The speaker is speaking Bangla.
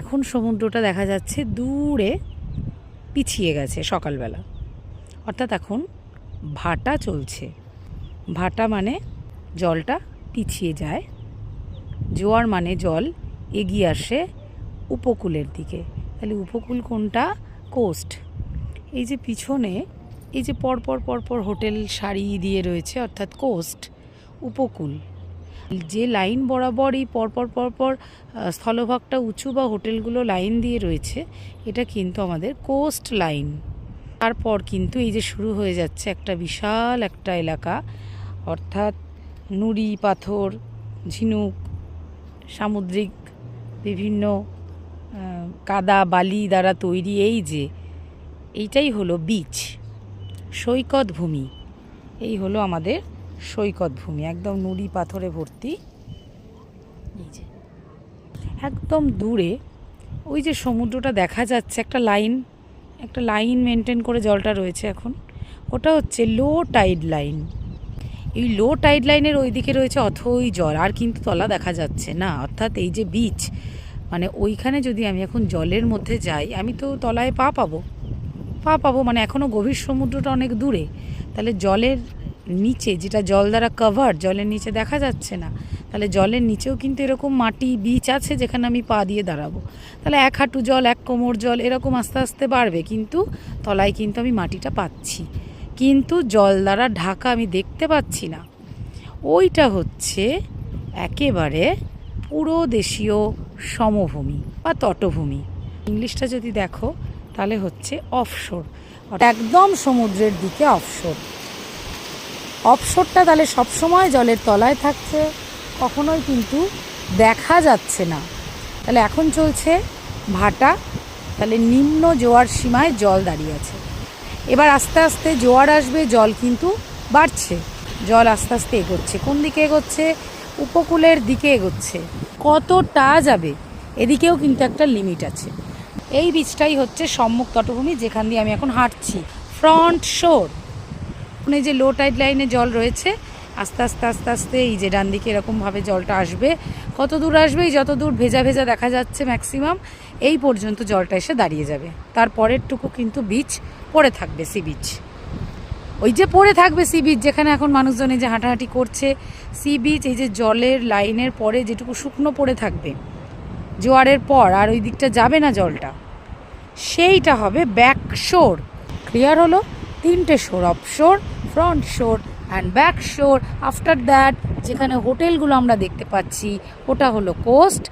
এখন সমুদ্রটা দেখা যাচ্ছে দূরে পিছিয়ে গেছে সকালবেলা, অর্থাৎ এখন ভাটা চলছে। ভাটা মানে জলটা পিছিয়ে যায়, জোয়ার মানে জল এগিয়ে আসে উপকূলের দিকে। তাহলে উপকূল কোনটা? কোস্ট। এই যে পিছনে এই যে পরপর পরপর হোটেল সারি দিয়ে রয়েছে, অর্থাৎ কোস্ট, উপকূল। যে লাইন বরাবর এই পরপর পরপর স্থলভাগটা উঁচু বা হোটেলগুলো লাইন দিয়ে রয়েছে, এটা কিন্তু আমাদের কোস্ট লাইন। তারপর কিন্তু এই যে শুরু হয়ে যাচ্ছে একটা বিশাল একটা এলাকা, অর্থাৎ নুড়ি পাথর, ঝিনুক, সামুদ্রিক বিভিন্ন কাদা বালি দ্বারা তৈরি এইটাই হলো বিচ, সৈকত ভূমি। এই হলো আমাদের সৈকত ভূমি, একদম নুড়ি পাথরে ভর্তি। এই যে একদম দূরে ওই যে সমুদ্রটা দেখা যাচ্ছে, একটা লাইন মেনটেন করে জলটা রয়েছে এখন, ওটা হচ্ছে লো টাইড লাইন। এই লো টাইড লাইনের ওই দিকে রয়েছে অথই জল, আর কিন্তু তলা দেখা যাচ্ছে না। অর্থাৎ এই যে বিচ মানে ওইখানে যদি আমি এখন জলের মধ্যে যাই, আমি তো তলায় পা পাবো, মানে এখনও গভীর সমুদ্রটা অনেক দূরে। তাহলে জলের নিচে, যেটা জল দ্বারা কভার, জলের নিচে দেখা যাচ্ছে না, তাহলে জলের নিচেও কিন্তু এরকম মাটি বিচ আছে যেখানে আমি পা দিয়ে দাঁড়াবো। তাহলে এক হাঁটু জল, এক কোমর জল, এরকম আস্তে আস্তে বাড়বে, কিন্তু তলায় কিন্তু আমি মাটিটা পাচ্ছি, কিন্তু জল দ্বারা ঢাকা আমি দেখতে পাচ্ছি না। ওইটা হচ্ছে একেবারে পুরো দেশীয় সমভূমি বা তটভূমি। ইংলিশটা যদি দেখো তাহলে হচ্ছে অফশোর, একদম সমুদ্রের দিকে অফশোর। অফশোরটা তাহলে সবসময় জলের তলায় থাকছে, কখনোই কিন্তু দেখা যাচ্ছে না। তাহলে এখন চলছে ভাটা, তাহলে নিম্ন জোয়ার সীমায় জল দাঁড়িয়ে আছে। এবার আস্তে আস্তে জোয়ার আসবে, জল কিন্তু বাড়ছে, জল আস্তে আস্তে এগোচ্ছে। কোন দিকে এগোচ্ছে? উপকূলের দিকে এগোচ্ছে। কতটা যাবে এদিকেও কিন্তু একটা লিমিট আছে। এই বীজটাই হচ্ছে সম্মুখ তটভূমি, যেখান দিয়ে আমি এখন হাঁটছি, ফ্রন্ট শোর। এই যে লো টাইড লাইনে জল রয়েছে, আস্তে আস্তে আস্তে আস্তে এই যে ডান দিকে এরকমভাবে জলটা আসবে। কত দূর আসবে? এই যত দূর ভেজা ভেজা দেখা যাচ্ছে ম্যাক্সিমাম, এই পর্যন্ত জলটা এসে দাঁড়িয়ে যাবে। তারপরেরটুকু কিন্তু বিচ পড়ে থাকবে, সি বিচ। ওই যে পড়ে থাকবে সি বিচ, যেখানে এখন মানুষজন এই যে হাঁটাহাঁটি করছে, সি বিচ। এই যে জলের লাইনের পরে যেটুকু শুকনো পড়ে থাকবে জোয়ারের পর, আর ওই দিকটা যাবে না জলটা, সেইটা হবে ব্যাক শোর। ক্লিয়ার হলো? তিনটে শোর, অফশোর, ফ্রন্ট শোর অ্যান্ড ব্যাক শোর। আফটার দ্যাট যেখানে হোটেলগুলো আমরা দেখতে পাচ্ছি, ওটা হলো কোস্ট।